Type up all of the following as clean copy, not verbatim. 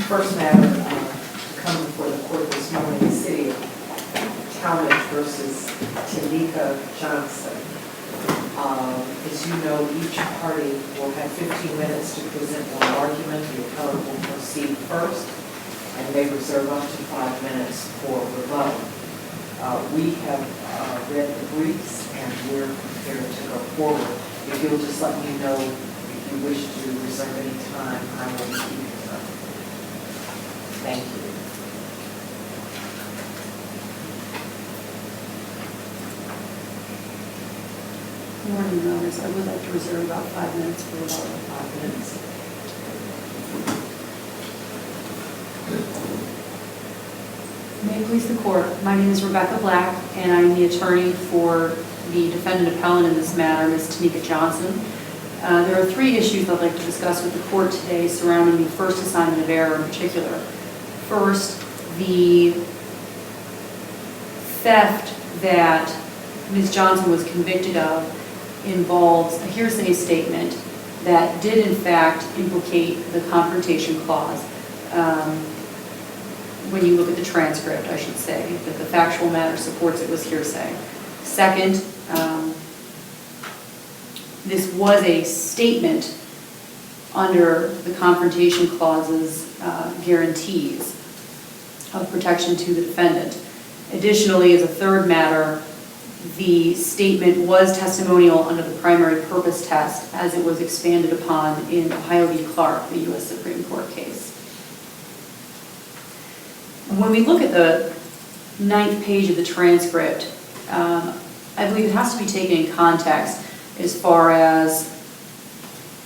First matter to come before the court this morning, the city of Tallmadge versus Teneika Johnson. As you know, each party will have 15 minutes to present one argument. The appellant will proceed first and may reserve up to 5 minutes for rebuttal. We have read the briefs and we're prepared to go forward. If you'll just let me know if you wish to reserve any time, I will be keeping them. Thank you. Good morning, Your Honors. I would like to reserve about 5 minutes for rebuttal. 5 minutes. May it please the court, my name is Rebecca Black, and I'm the attorney for the defendant appellant in this matter, Ms. Teneika Johnson. There are 3 issues I'd like to discuss with the court today surrounding the first assignment of error in particular. First, the theft that Ms. Johnson was convicted of involves a hearsay statement that did in fact implicate the confrontation clause. When you look at the transcript, I should say, that the factual matter supports it was hearsay. Second, this was a statement under the confrontation clause's guarantees of protection to the defendant. Additionally, as a third matter, the statement was testimonial under the primary purpose test as it was expanded upon in Ohio v. Clark, the U.S. Supreme Court case. When we look at the 9th page of the transcript, I believe it has to be taken in context as far as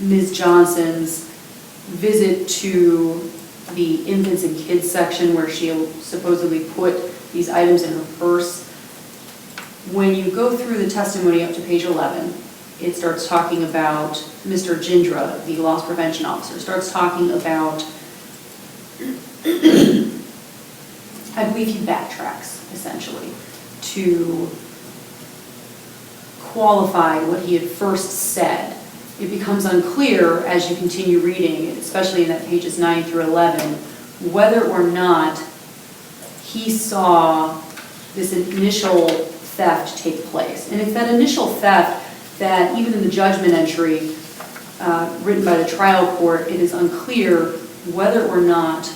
Ms. Johnson's visit to the infants and kids section where she supposedly put these items in her purse. When you go through the testimony up to page 11, it starts talking about Mr. Jindra, the loss prevention officer, starts talking about I believe he backtracks, essentially, to qualify what he had first said. It becomes unclear as you continue reading, especially in that pages 9 through 11, whether or not he saw this initial theft take place. And it's that initial theft that even in the judgment entry written by the trial court, it is unclear whether or not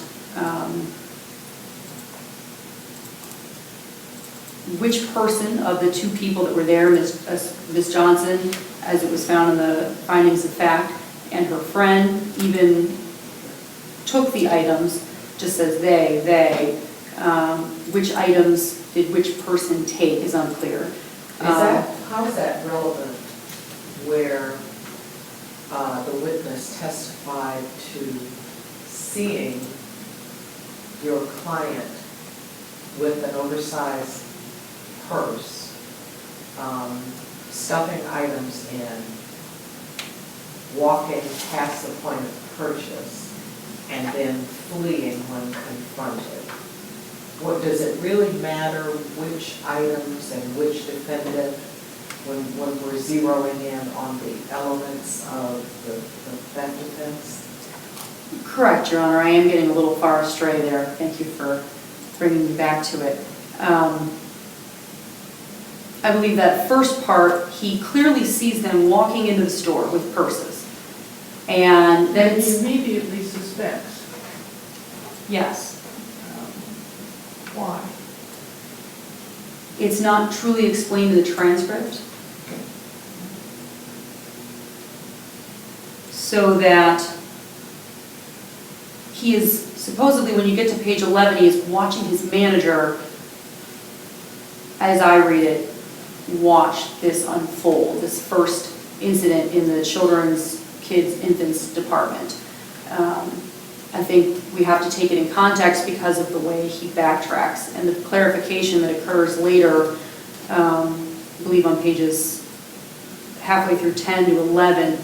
which person of the 2 people that were there, Ms. Johnson, as it was found in the findings of fact, and her friend even took the items, just as they, which items did which person take is unclear. How is that relevant where the witness testified to seeing your client with an oversized purse, stuffing items in, walking past the point of purchase, and then fleeing when confronted? What does it really matter which items and which defendant when we're zeroing in on the elements of the theft offense? Correct, Your Honor. I am getting a little far astray there. Thank you for bringing me back to it. I believe that first part, he clearly sees them walking into the store with purses. And then he immediately suspects. Yes. Why? It's not truly explained in the transcript. So that he is supposedly, when you get to page 11, he is watching his manager, as I read it, watch this unfold, this first incident in the children's, kids, infants department. I think we have to take it in context because of the way he backtracks and the clarification that occurs later, I believe on pages halfway through 10 to 11,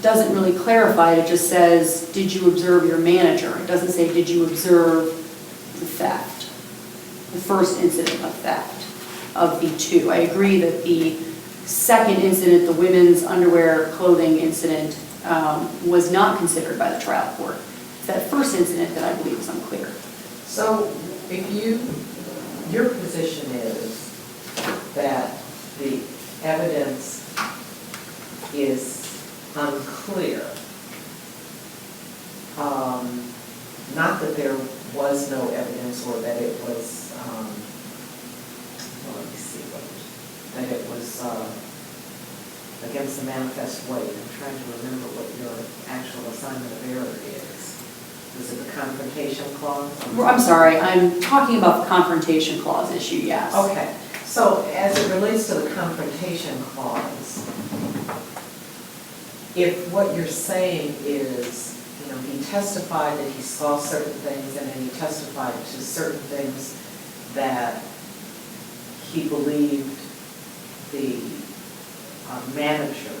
doesn't really clarify it. It just says, did you observe your manager? It doesn't say, did you observe the theft, the first incident of theft of the 2. I agree that the second incident, the women's underwear clothing incident, was not considered by the trial court. That first first incident that I believe was unclear. So if your position is that the evidence is unclear, not that there was no evidence or that it was, well, let me see, that it was against the manifest weight. I'm trying to remember what your actual assignment of error is. Was it the confrontation clause? I'm sorry, I'm talking about the confrontation clause issue, yes. Okay, so as it relates to the confrontation clause, if what you're saying is, you know, he testified that he saw certain things and then he testified to certain things that he believed the manager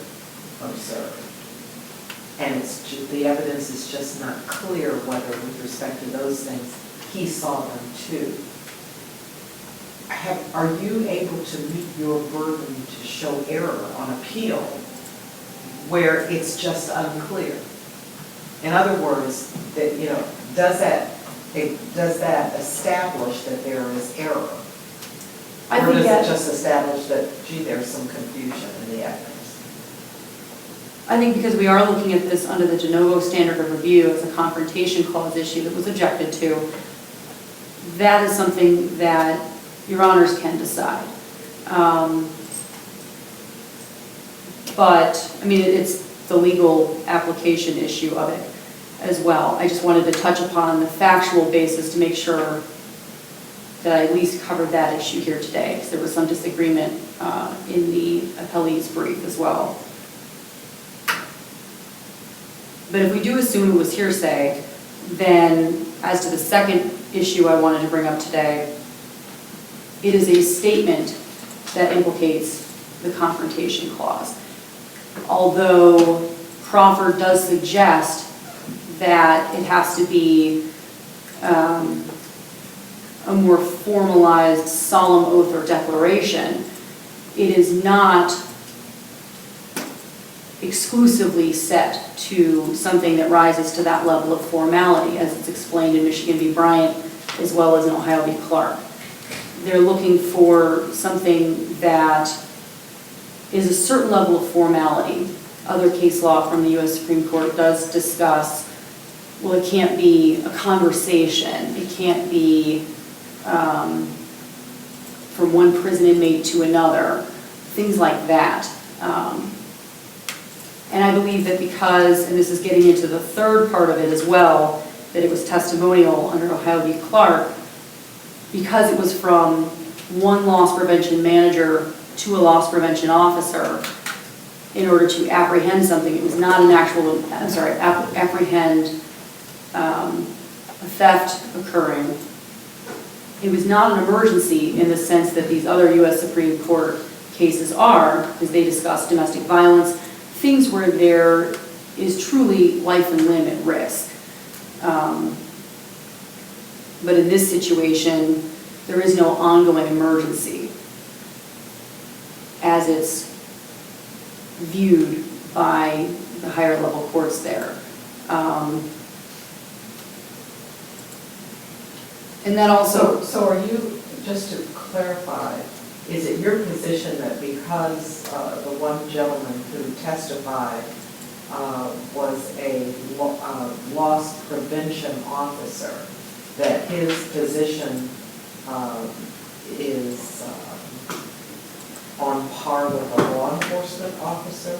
observed, and the evidence is just not clear whether with respect to those things he saw them too. Are you able to meet your burden to show error on appeal where it's just unclear? In other words, that, you know, does that establish that there is error? Or does it just establish that, gee, there's some confusion in the evidence? I think because we are looking at this under the de novo standard of review as a confrontation clause issue that was objected to, that is something that your honors can decide. But, I mean, it's the legal application issue of it as well. I just wanted to touch upon the factual basis to make sure that I at least covered that issue here today, because there was some disagreement in the appellee's brief as well. But if we do assume it was hearsay, then as to the second issue I wanted to bring up today, it is a statement that implicates the confrontation clause. Although Crawford does suggest that it has to be a more formalized solemn oath or declaration, it is not exclusively set to something that rises to that level of formality, as it's explained in Michigan v. Bryant as well as in Ohio v. Clark. They're looking for something that is a certain level of formality. Other case law from the U.S. Supreme Court does discuss, well, it can't be a conversation, it can't be from one prison inmate to another, things like that. And I believe that because, and this is getting into the third part of it as well, that it was testimonial under Ohio v. Clark, because it was from one loss prevention manager to a loss prevention officer in order to apprehend something. It was not an actual, apprehend a theft occurring. It was not an emergency in the sense that these other U.S. Supreme Court cases are, because they discuss domestic violence, things where there is truly life and limb at risk. But in this situation, there is no ongoing emergency as it's viewed by the higher level courts there. And that also... So are you, just to clarify, is it your position that because the one gentleman who testified was a loss prevention officer, that his position is on par with a law enforcement officer?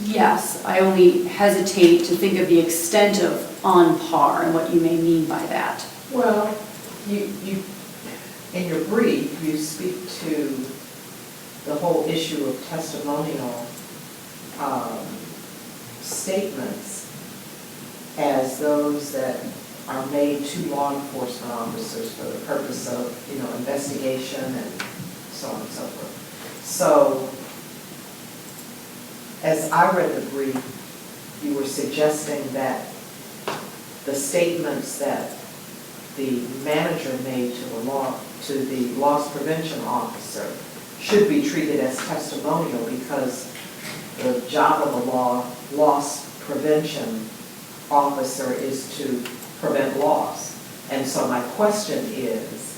Yes, I only hesitate to think of the extent of on par and what you may mean by that. Well, you in your brief, you speak to the whole issue of testimonial statements as those that are made to law enforcement officers for the purpose of, investigation and so on and so forth. So, as I read the brief, you were suggesting that the statements that the manager made to the loss prevention officer should be treated as testimonial because the job of the loss prevention officer is to prevent loss. And so my question is,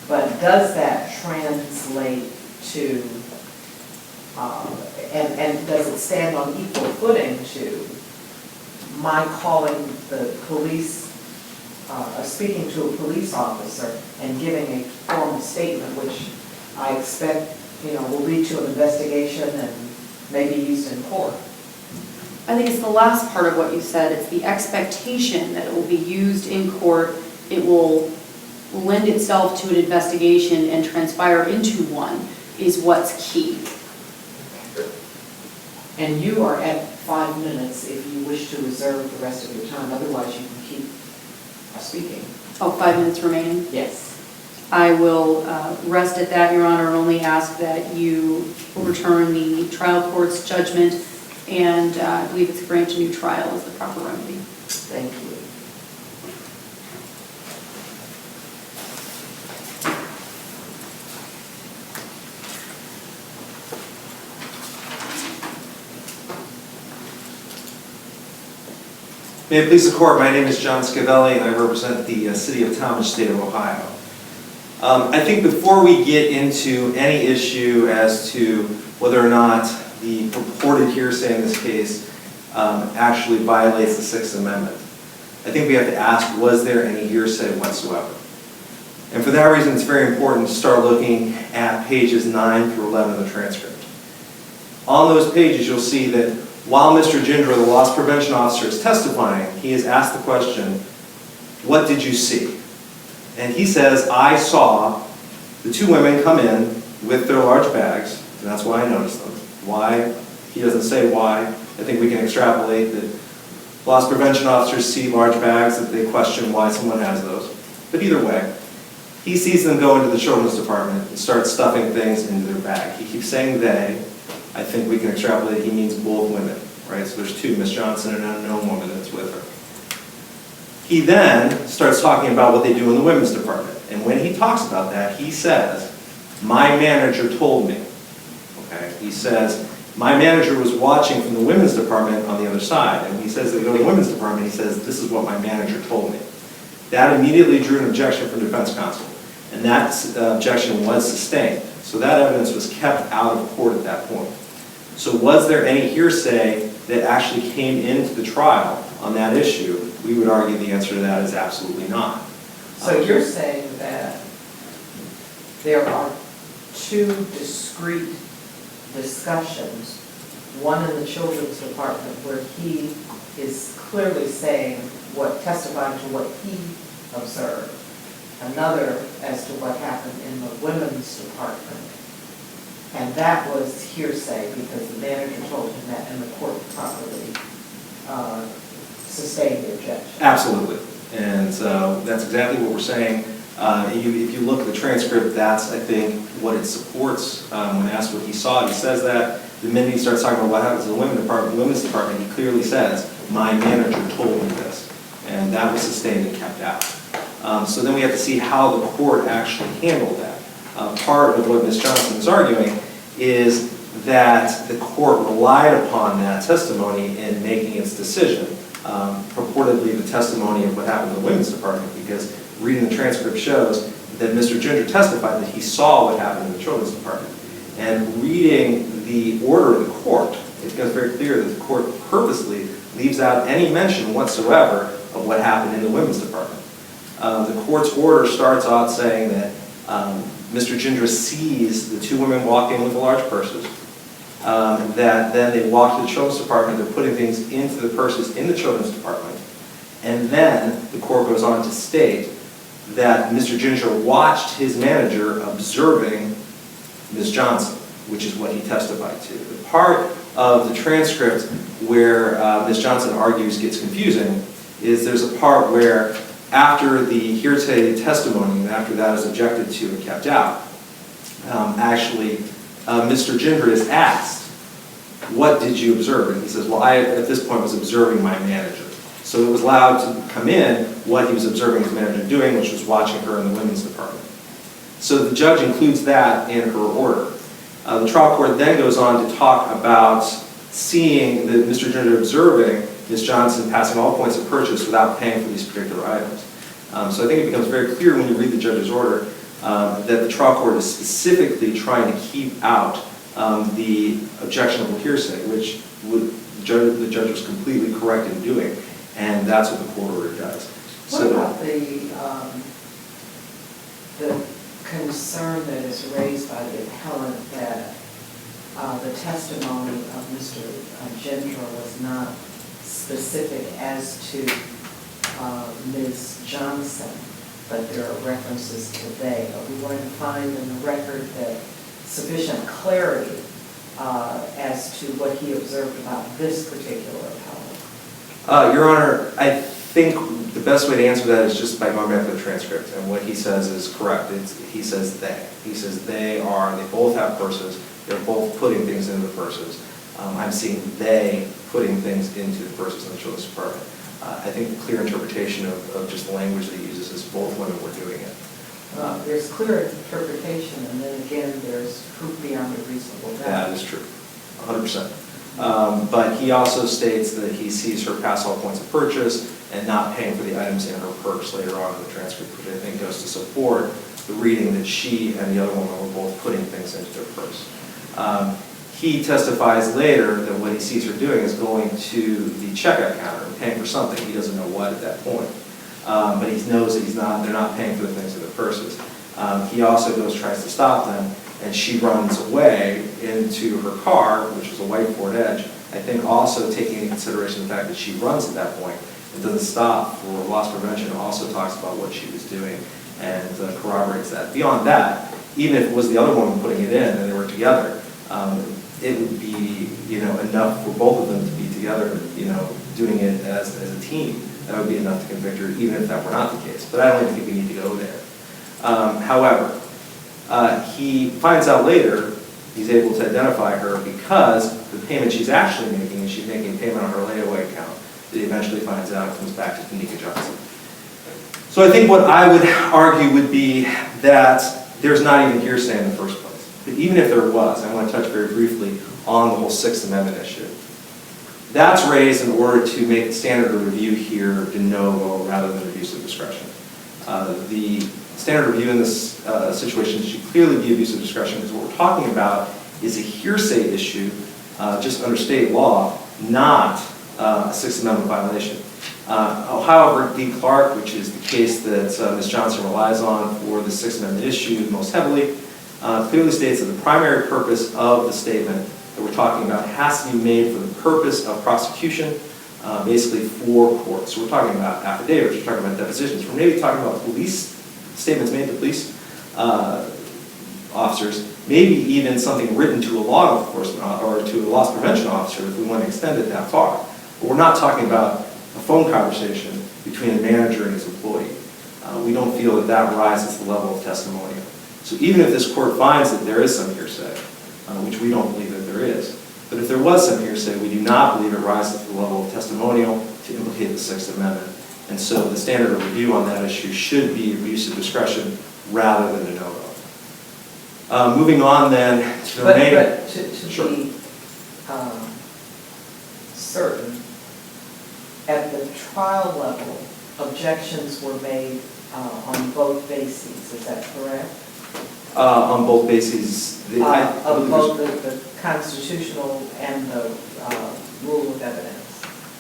but does that translate to, and does it stand on equal footing to my calling the police, speaking to a police officer and giving a formal statement, which I expect, will lead to an investigation and may be used in court? I think it's the last part of what you said. It's the expectation that it will be used in court. It will lend itself to an investigation and transpire into one is what's key. And you are at 5 minutes if you wish to reserve the rest of your time. Otherwise, you can keep speaking. Oh, 5 minutes remaining? Yes. I will rest at that, Your Honor, and only ask that you overturn the trial court's judgment, and I believe it's granted new trial as the proper remedy. Thank you. May it please the court, my name is John Scavelli and I represent the city of Tallmadge, state of Ohio. I think before we get into any issue as to whether or not the purported hearsay in this case actually violates the Sixth Amendment, I think we have to ask, was there any hearsay whatsoever? And for that reason, it's very important to start looking at pages 9 through 11 of the transcript. On those pages, you'll see that while Mr. Ginger, the loss prevention officer, is testifying, he is asked the question, what did you see? And he says, I saw the two women come in with their large bags, and that's why I noticed them. Why? He doesn't say why. I think we can extrapolate that loss prevention officers see large bags, that they question why someone has those. But either way, he sees them go into the children's department and start stuffing things into their bag. He keeps saying they. I think we can extrapolate he means both women, right? So there's two, Miss Johnson and an unknown woman that's with her. He then starts talking about what they do in the women's department. And when he talks about that, he says, my manager told me. Okay? He says, my manager was watching from the women's department on the other side. And he says they go to the women's department, he says, this is what my manager told me. That immediately drew an objection from defense counsel. And that objection was sustained. So that evidence was kept out of court at that point. So was there any hearsay that actually came into the trial on that issue? We would argue the answer to that is absolutely not. So you're saying that there are two discrete discussions, one in the children's department where he is clearly saying testifying to what he observed, another as to what happened in the women's department. And that was hearsay because the manager told him that and the court properly sustained the objection. Absolutely. And so that's exactly what we're saying. If you look at the transcript, that's, I think, what it supports. When asked what he saw, he says that. The minute he starts talking about what happens in the women's department, he clearly says, my manager told me this. And that was sustained and kept out. So then we have to see how the court actually handled that. Part of what Ms. Johnson is arguing is that the court relied upon that testimony in making its decision, purportedly the testimony of what happened in the women's department, because reading the transcript shows that Mr. Ginger testified that he saw what happened in the children's department. And reading the order of the court, it becomes very clear that the court purposely leaves out any mention whatsoever of what happened in the women's department. The court's order starts out saying that Mr. Ginger sees the two women walk in with the large purses, that then they walk to the children's department, they're putting things into the purses in the children's department, and then the court goes on to state that Mr. Ginger watched his manager observing Ms. Johnson, which is what he testified to. The part of the transcript where Ms. Johnson argues gets confusing is there's a part where after the hearsay testimony, and after that is objected to and kept out, Mr. Ginger is asked, what did you observe? And he says, well, I, at this point, was observing my manager. So it was allowed to come in what he was observing his manager doing, which was watching her in the women's department. So the judge includes that in her order. The trial court then goes on to talk about seeing Mr. Ginger observing Ms. Johnson passing all points of purchase without paying for these particular items. So I think it becomes very clear when you read the judge's order that the trial court is specifically trying to keep out the objectionable hearsay, which the judge was completely correct in doing, and that's what the court order does. What about the concern that is raised by the appellant that the testimony of Mr. Gendra was not specific as to Ms. Johnson, but there are references to they? Are we going to find in the record that sufficient clarity as to what he observed about this particular appellant? Your Honor, I think the best way to answer that is just by going back to the transcript, and what he says is correct. He says they. He says they both have purses, they're both putting things into the purses. I'm seeing they putting things into the purses in the children's department. I think the clear interpretation of just the language that he uses is both women were doing it. There's clear interpretation, and then again, there's proof beyond a reasonable doubt. That is true, 100%. But he also states that he sees her pass all points of purchase and not paying for the items in her purse later on in the transcript, which I think goes to support the reading that she and the other woman were both putting things into their purse. He testifies later that what he sees her doing is going to the checkout counter and paying for something. He doesn't know what at that point. But he knows that they're not paying for the things in their purses. He also tries to stop them, and she runs away into her car, which was a white Ford Edge, I think also taking into consideration the fact that she runs at that point and doesn't stop for loss prevention, also talks about what she was doing and corroborates that. Beyond that, even if it was the other woman putting it in and they were together, it would be enough for both of them to be together, doing it as a team. That would be enough to convict her, even if that were not the case. But I don't even think we need to go there. However, he finds out later he's able to identify her because the payment she's actually making is she's making a payment on her layaway account that he eventually finds out comes back to Teneika Johnson. So I think what I would argue would be that there's not even hearsay in the first place. But even if there was, I want to touch very briefly on the whole Sixth Amendment issue. That's raised in order to make the standard of review here de novo rather than abuse of discretion. The standard of review in this situation should clearly be abuse of discretion because what we're talking about is a hearsay issue just under state law, not a Sixth Amendment violation. However, D. Clark, which is the case that Ms. Johnson relies on for the Sixth Amendment issue most heavily, clearly states that the primary purpose of the statement that we're talking about has to be made for the purpose of prosecution, basically for court. So we're talking about affidavits, we're talking about depositions, we're maybe talking about police statements made to police officers, maybe even something written to a law enforcement or to a loss prevention officer if we want to extend it that far. But we're not talking about a phone conversation between a manager and his employee. We don't feel that that rises to the level of testimonial. So even if this court finds that there is some hearsay, which we don't believe that there is, but if there was some hearsay, we do not believe it rises to the level of testimonial to implicate the Sixth Amendment. And so the standard of review on that issue should be abuse of discretion rather than de novo. Moving on then to the remaining. But to Sure. be certain, at the trial level, objections were made on both bases, is that correct? On both bases. Of both the constitutional and the rule of evidence.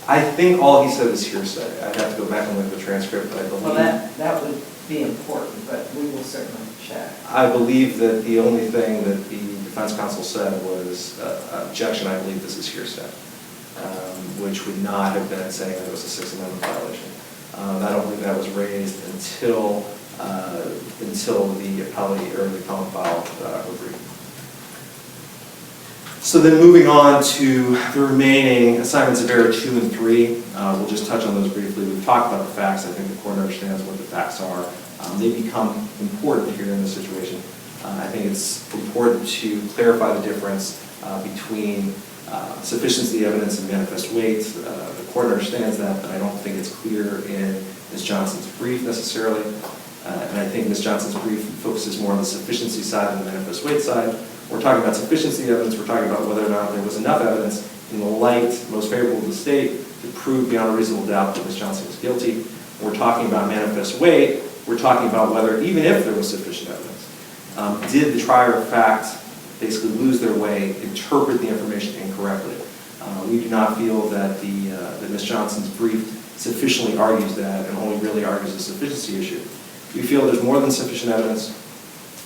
I think all he said is hearsay. I'd have to go back and look at the transcript, but I believe. Well, that would be important, but we will certainly check. I believe that the only thing that the defense counsel said was objection. I believe this is hearsay, which would not have been saying that it was a Sixth Amendment violation. I don't believe that was raised until the appellee or the appellant filed her brief. So then moving on to the remaining assignments of error 2 and 3, we'll just touch on those briefly. We've talked about the facts. I think the court understands what the facts are. They become important here in this situation. I think it's important to clarify the difference between sufficiency of the evidence and manifest weight. The court understands that, but I don't think it's clear in Ms. Johnson's brief necessarily. And I think Ms. Johnson's brief focuses more on the sufficiency side than the manifest weight side. We're talking about sufficiency evidence. We're talking about whether or not there was enough evidence in the light most favorable to the state to prove beyond a reasonable doubt that Ms. Johnson was guilty. When we're talking about manifest weight, we're talking about whether, even if there was sufficient evidence, did the trier of fact basically lose their way, interpret the information incorrectly. We do not feel that that Ms. Johnson's brief sufficiently argues that and only really argues a sufficiency issue. We feel there's more than sufficient evidence.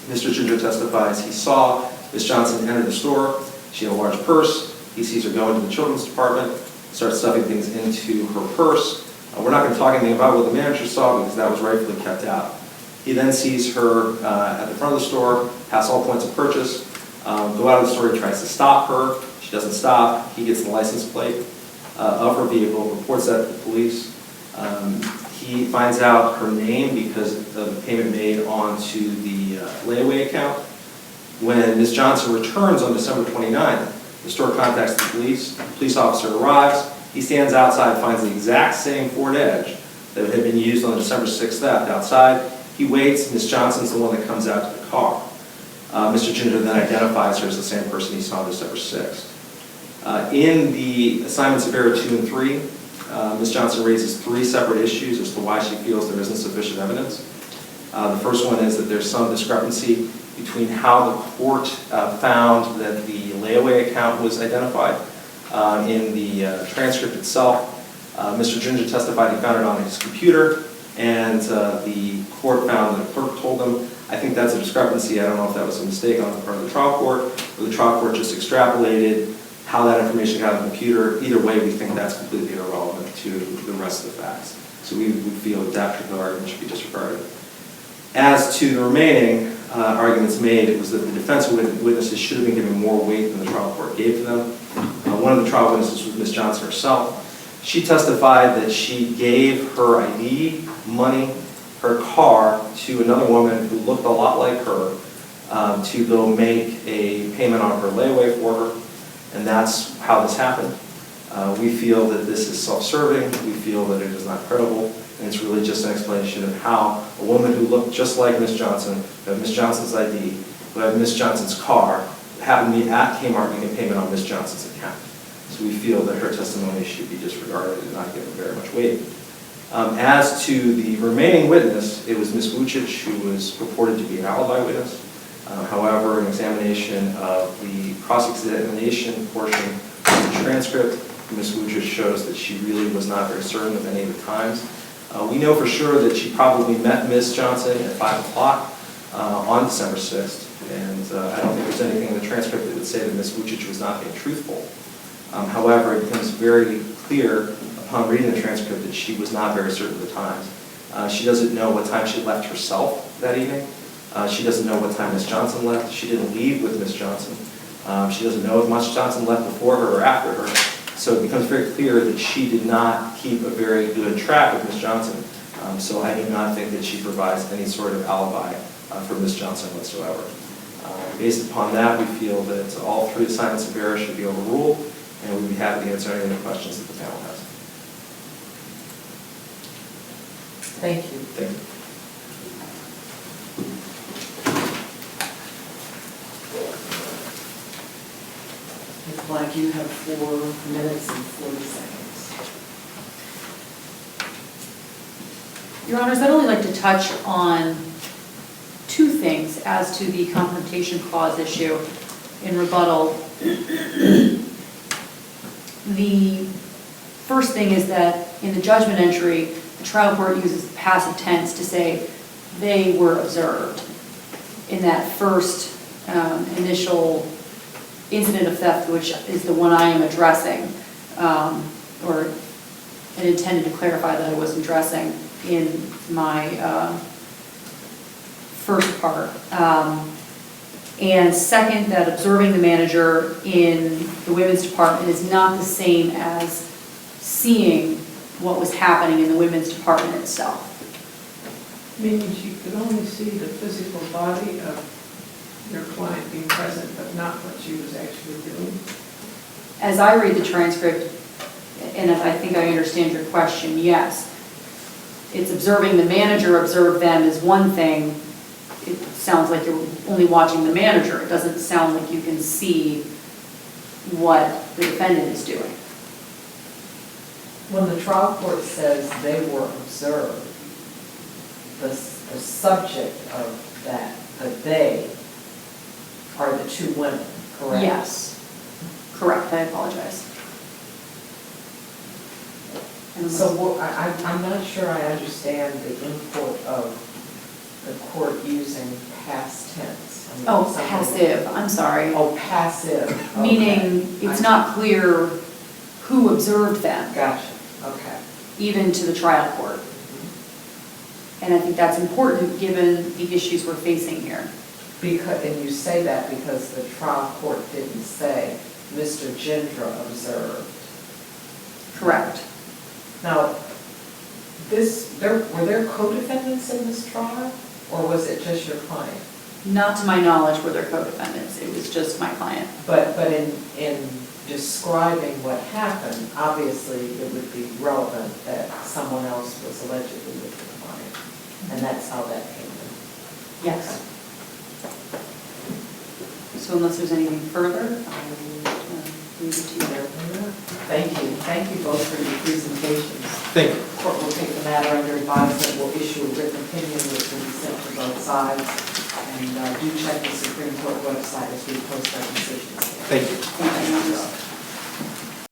Mr. Ginger testifies he saw Ms. Johnson enter the store. She had a large purse. He sees her go into the children's department, starts stuffing things into her purse. We're not going to talk anything about what the manager saw because that was rightfully kept out. He then sees her at the front of the store, pass all points of purchase, go out of the store. He tries to stop her. She doesn't stop. He gets the license plate of her vehicle, reports that to the police. He finds out her name because of the payment made onto the layaway account. When Ms. Johnson returns on December 29th, the store contacts the police. The police officer arrives. He stands outside, finds the exact same Ford Edge that had been used on the December 6th theft outside. He waits. Ms. Johnson's the one that comes out to the car. Mr. Ginger then identifies her as the same person he saw on December 6th. In the assignments of error 2 and 3, Ms. Johnson raises 3 separate issues as to why she feels there isn't sufficient evidence. The first one is that there's some discrepancy between how the court found that the layaway account was identified. In the transcript itself, Mr. Ginger testified he found it on his computer, and the court found that the clerk told him. I think that's a discrepancy. I don't know if that was a mistake on the part of the trial court, or the trial court just extrapolated how that information got on the computer. Either way, we think that's completely irrelevant to the rest of the facts. So we feel that particular argument should be disregarded. As to the remaining arguments made, it was that the defense witnesses should have been given more weight than the trial court gave to them. One of the trial witnesses was Ms. Johnson herself. She testified that she gave her ID, money, her car to another woman who looked a lot like her to go make a payment on her layaway for her, and that's how this happened. We feel that this is self-serving. We feel that it is not credible, and it's really just an explanation of how a woman who looked just like Ms. Johnson, who had Ms. Johnson's ID, who had Ms. Johnson's car, happened to be at Kmart making a payment on Ms. Johnson's account. So we feel that her testimony should be disregarded and not given very much weight. As to the remaining witness, it was Ms. Vucic who was purported to be an alibi witness. However, an examination of the cross-examination portion of the transcript, Ms. Vucic shows that she really was not very certain of any of the times. We know for sure that she probably met Ms. Johnson at 5 o'clock on December 6th, and I don't think there's anything in the transcript that would say that Ms. Vucic was not being truthful. However, it becomes very clear upon reading the transcript that she was not very certain of the times. She doesn't know what time she left herself that evening. She doesn't know what time Ms. Johnson left. She didn't leave with Ms. Johnson. She doesn't know if Ms. Johnson left before her or after her. So it becomes very clear that she did not keep a very good track of Ms. Johnson. So I do not think that she provides any sort of alibi for Ms. Johnson whatsoever. Based upon that, we feel that all 3 assignments of error should be overruled, and we'd be happy to answer any of the questions that the panel has. Thank you. Thank you. Ms. Black, you have 4 minutes and 40 seconds. Your Honors, I'd only like to touch on 2 things as to the Confrontation Clause issue in rebuttal. The first thing is that in the judgment entry, the trial court uses passive tense to say they were observed in that first initial incident of theft, which is the one I am addressing, or and intended to clarify that I was addressing in my first part. And second, that observing the manager in the women's department is not the same as seeing what was happening in the women's department itself. Meaning she could only see the physical body of your client being present, but not what she was actually doing? As I read the transcript, and I think I understand your question, yes. It's observing the manager, observe them is one thing. It sounds like you're only watching the manager. It doesn't sound like you can see what the defendant is doing. When the trial court says they were observed, the subject of that, the they, are the two women, correct? Yes, correct, I apologize. And So I'm not sure I understand the import of the court using past tense. I mean, Oh, something- passive, I'm sorry. Oh, passive. Okay. Meaning, it's not clear who observed them, Gotcha, okay. even to the trial court. And I think that's important, given the issues we're facing here. Because, and you say that because the trial court didn't say Mr. Gendra observed. Correct. Now, were there co-defendants in this trial, or was it just your client? Not to my knowledge were there co-defendants, it was just my client. But in describing what happened, obviously it would be relevant that someone else was allegedly with the client, and that's how that came in. Yes. So unless there's anything further, I will leave it to you there. Thank you both for your presentations. Thank you. The court will take the matter under advisement, will issue a written opinion which will be sent to both sides. And do check the Supreme Court website as we post our decisions. Thank you. Thank you.